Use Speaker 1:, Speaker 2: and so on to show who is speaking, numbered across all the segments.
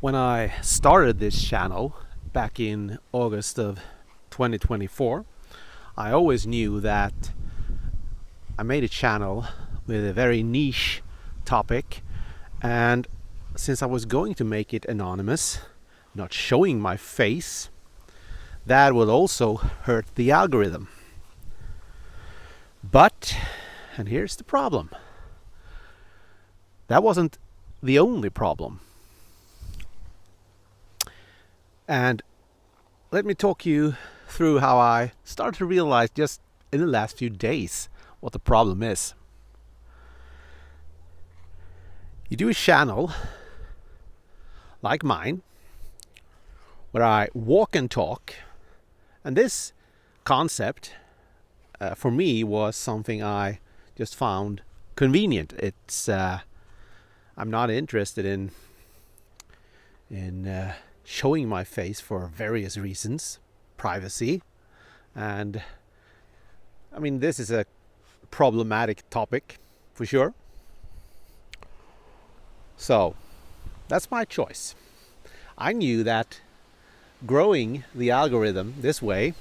Speaker 1: When I started this channel back in August of 2024, I always knew that I made a channel with a very niche topic, and since I was going to make it anonymous, not showing my face, that would also hurt the algorithm. But, and here's the problem, that wasn't the only problem. And let me talk you through how I started to realize just in the last few days what the problem is. You do a channel like mine where I walk and talk, and this concept for me was something I just found convenient. It's I'm not interested in showing my face for various reasons, privacy, and I mean this is a problematic topic for sure. So that's my choice. I knew that growing the algorithm this way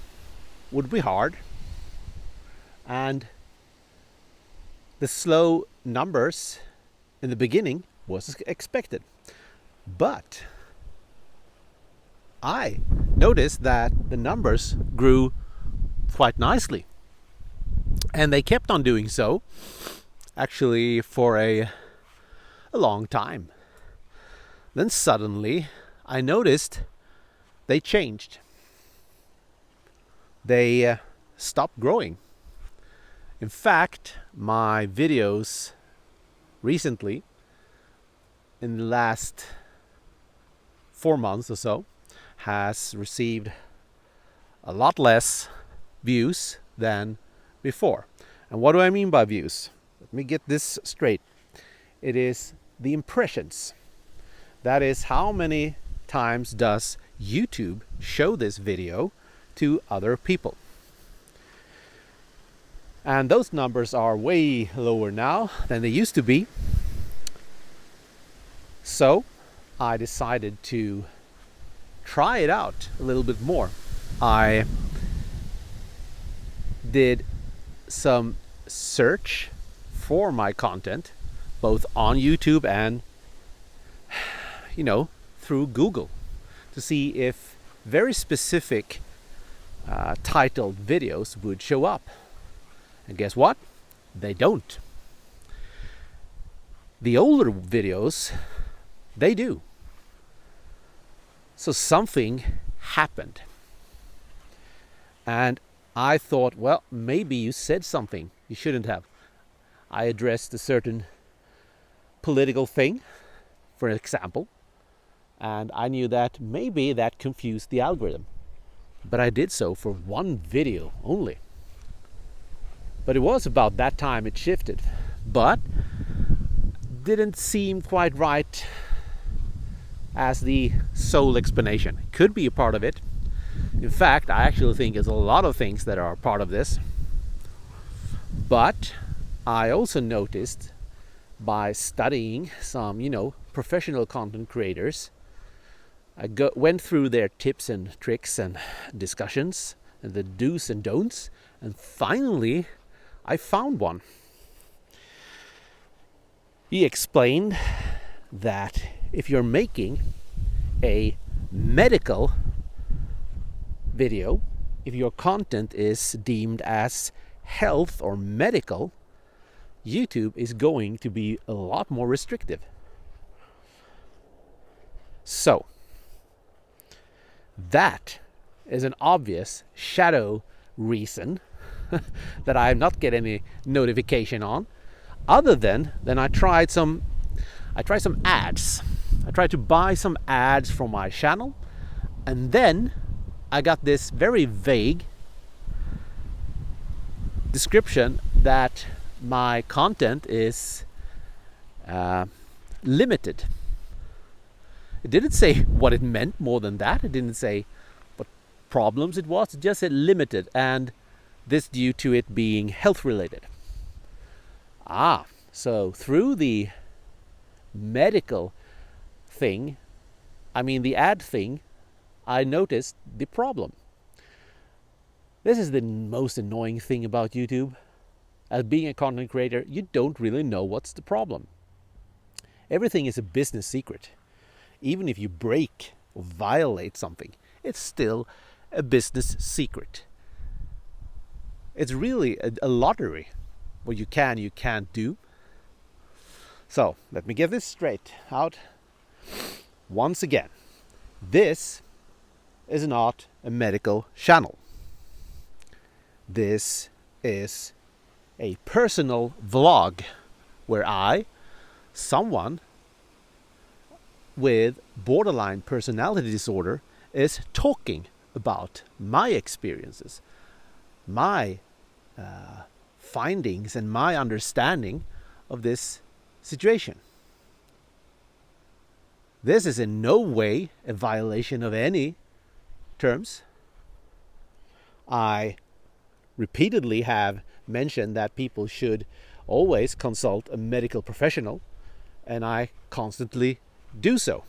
Speaker 1: would be hard, and the slow numbers in the beginning was expected. But I noticed that the numbers grew quite nicely, and they kept on doing so actually for a long time. Then suddenly I noticed they changed. They stopped growing. In fact, my videos recently, in the last 4 months or so, has received a lot less views than before. And what do I mean by views? Let me get this straight. It is the impressions. That is, how many times does YouTube show this video to other people? And those numbers are way lower now than they used to be. So I decided to try it out a little bit more. I did some search for my content, both on YouTube and, through Google, to see if very specific titled videos would show up. And guess what? They don't. The older videos, they do. So something happened. And I thought, well, maybe you said something you shouldn't have. I addressed a certain political thing, for example, and I knew that maybe that confused the algorithm. But I did so for one video only. But it was about that time it shifted. But didn't seem quite right as the sole explanation. Could be a part of it. In fact, I actually think there's a lot of things that are part of this. But I also noticed by studying some, professional content creators, I went through their tips and tricks and discussions and the do's and don'ts, and finally I found one. He explained that if you're making a medical video, if your content is deemed as health or medical, YouTube is going to be a lot more restrictive. So, that is an obvious shadow reason that I'm not getting any notification on. Other than I tried some ads. I tried to buy some ads from my channel, and then I got this very vague description that my content is limited. It didn't say what it meant more than that. It didn't say what problems it was. It just said limited, and this due to it being health related. So through the medical thing, I mean, the ad thing, I noticed the problem. This is the most annoying thing about YouTube. As being a content creator, you don't really know what's the problem. Everything is a business secret. Even if you break or violate something, it's still a business secret. It's really a lottery. What you can, you can't do. So, let me get this straight out. Once again, this is not a medical channel. This is a personal vlog where someone with borderline personality disorder, is talking about my experiences, my findings, and my understanding of this situation. This is in no way a violation of any terms. I repeatedly have mentioned that people should always consult a medical professional, and I constantly do so.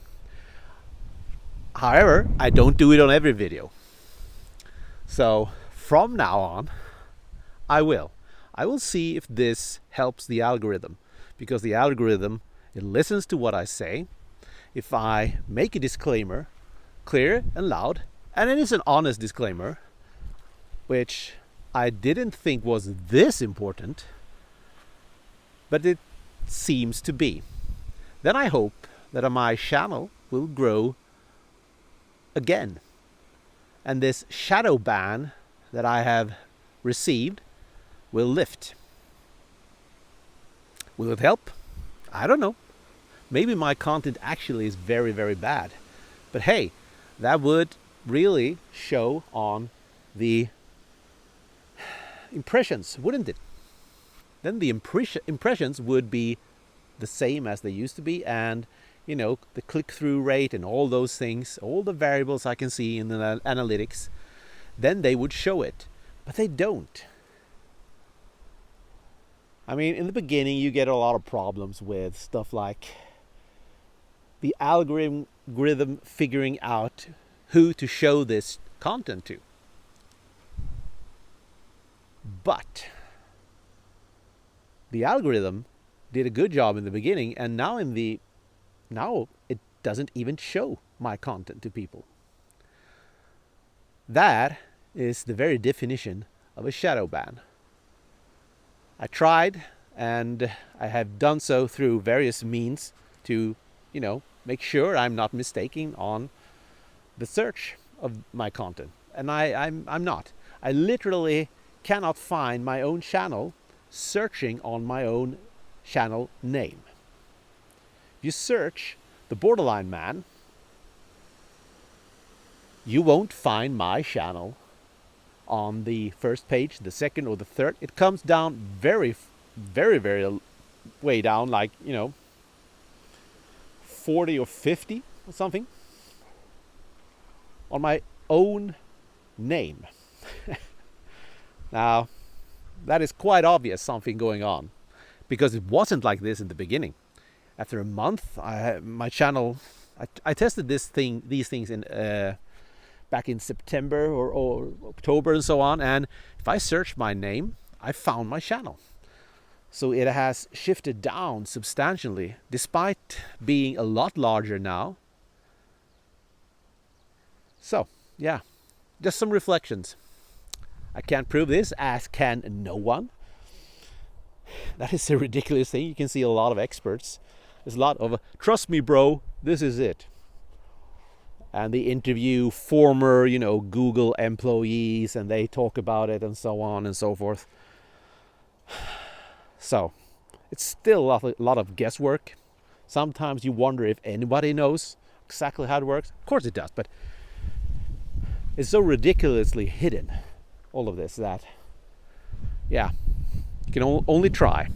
Speaker 1: However, I don't do it on every video. So from now on, I will see if this helps the algorithm, because the algorithm, it listens to what I say. If I make a disclaimer clear and loud, and it is an honest disclaimer, which I didn't think was this important, but it seems to be, then I hope that my channel will grow again. And this shadow ban that I have received will lift. Will it help? I don't know. Maybe my content actually is very, very bad. But hey, that would really show on the impressions, wouldn't it? Then the impressions would be the same as they used to be, and you know, the click-through rate and all those things, all the variables I can see in the analytics, then they would show it. But they don't. I mean, in the beginning you get a lot of problems with stuff like the algorithm figuring out who to show this content to. But the algorithm did a good job in the beginning, and now it doesn't even show my content to people. That is the very definition of a shadow ban. I tried, and I have done so through various means to, you know, make sure I'm not mistaken on the search of my content. And I'm not. I literally cannot find my own channel searching on my own channel name. If you search The Borderline Man, you won't find my channel on the first page, the second, or the third. It comes down very, very, very way down, like, you know, 40 or 50 or something on my own name. Now, that is quite obvious something going on, because it wasn't like this in the beginning. After a month, my channel, I tested these things in back in September or October and so on, and if I searched my name, I found my channel. So it has shifted down substantially, despite being a lot larger now. So, yeah, just some reflections. I can't prove this, as can no one. That is a ridiculous thing. You can see a lot of experts. There's a lot of, trust me bro, this is it. And they interview former, you know, Google employees, and they talk about it and so on and so forth. So, it's still a lot of guesswork. Sometimes you wonder if anybody knows exactly how it works. Of course it does, but it's so ridiculously hidden, all of this, that, yeah, you can only try.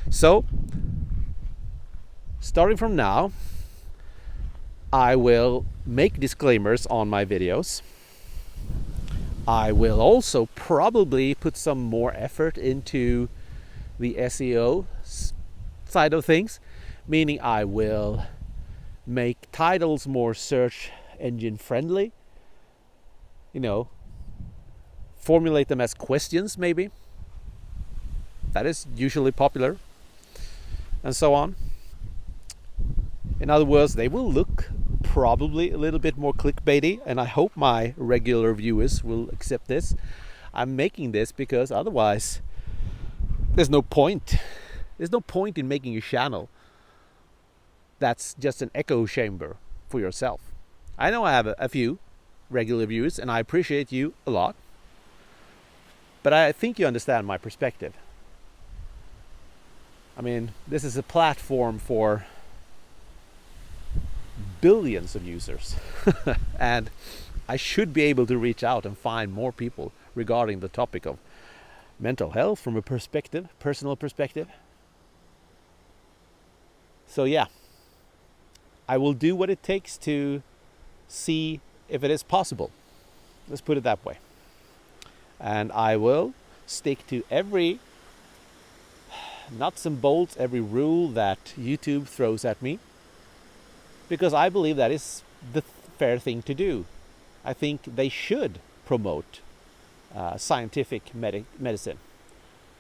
Speaker 1: So, starting from now, I will make disclaimers on my videos. I will also probably put some more effort into the SEO side of things, meaning I will make titles more search engine friendly, you know, formulate them as questions maybe. That is usually popular, and so on. In other words, they will look probably a little bit more clickbaity, and I hope my regular viewers will accept this. I'm making this because otherwise there's no point. There's no point in making a channel that's just an echo chamber for yourself. I know I have a few regular viewers, and I appreciate you a lot, but I think you understand my perspective. I mean, this is a platform for billions of users and I should be able to reach out and find more people regarding the topic of mental health from a personal perspective. So yeah, I will do what it takes to see if it is possible. Let's put it that way. And I will stick to every nuts and bolts, every rule that YouTube throws at me, because I believe that is the fair thing to do. I think they should promote scientific medicine.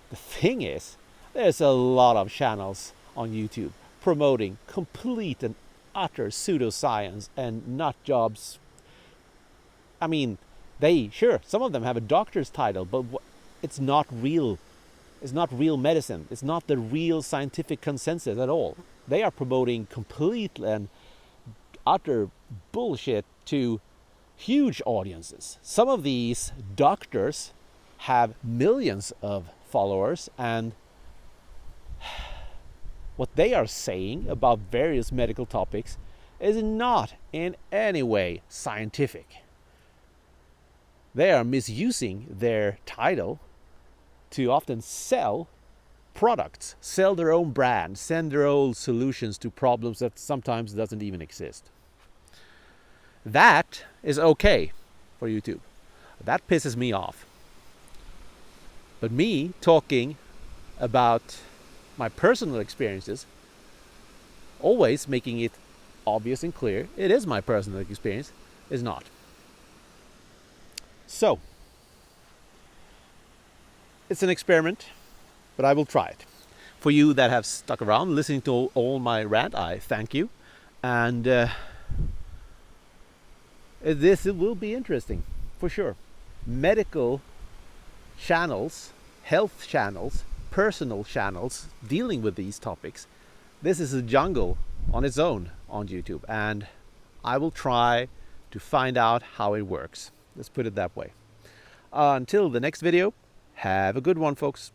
Speaker 1: The thing is, there's a lot of channels on YouTube promoting complete and utter pseudoscience and nut jobs. I mean, some of them have a doctor's title, but it's not real. It's not real medicine. It's not the real scientific consensus at all. They are promoting complete and utter bullshit to huge audiences. Some of these doctors have millions of followers, and what they are saying about various medical topics is not in any way scientific. They are misusing their title to often sell products, sell their own brand, send their own solutions to problems that sometimes doesn't even exist. That is okay for YouTube. That pisses me off. But me talking about my personal experiences, always making it obvious and clear, it is my personal experience, is not. So, it's an experiment, but I will try it. For you that have stuck around listening to all my rant, I thank you. And it will be interesting, for sure. Medical channels, health channels, personal channels dealing with these topics. This is a jungle on its own on YouTube, and I will try to find out how it works. Let's put it that way. Until the next video, have a good one, folks.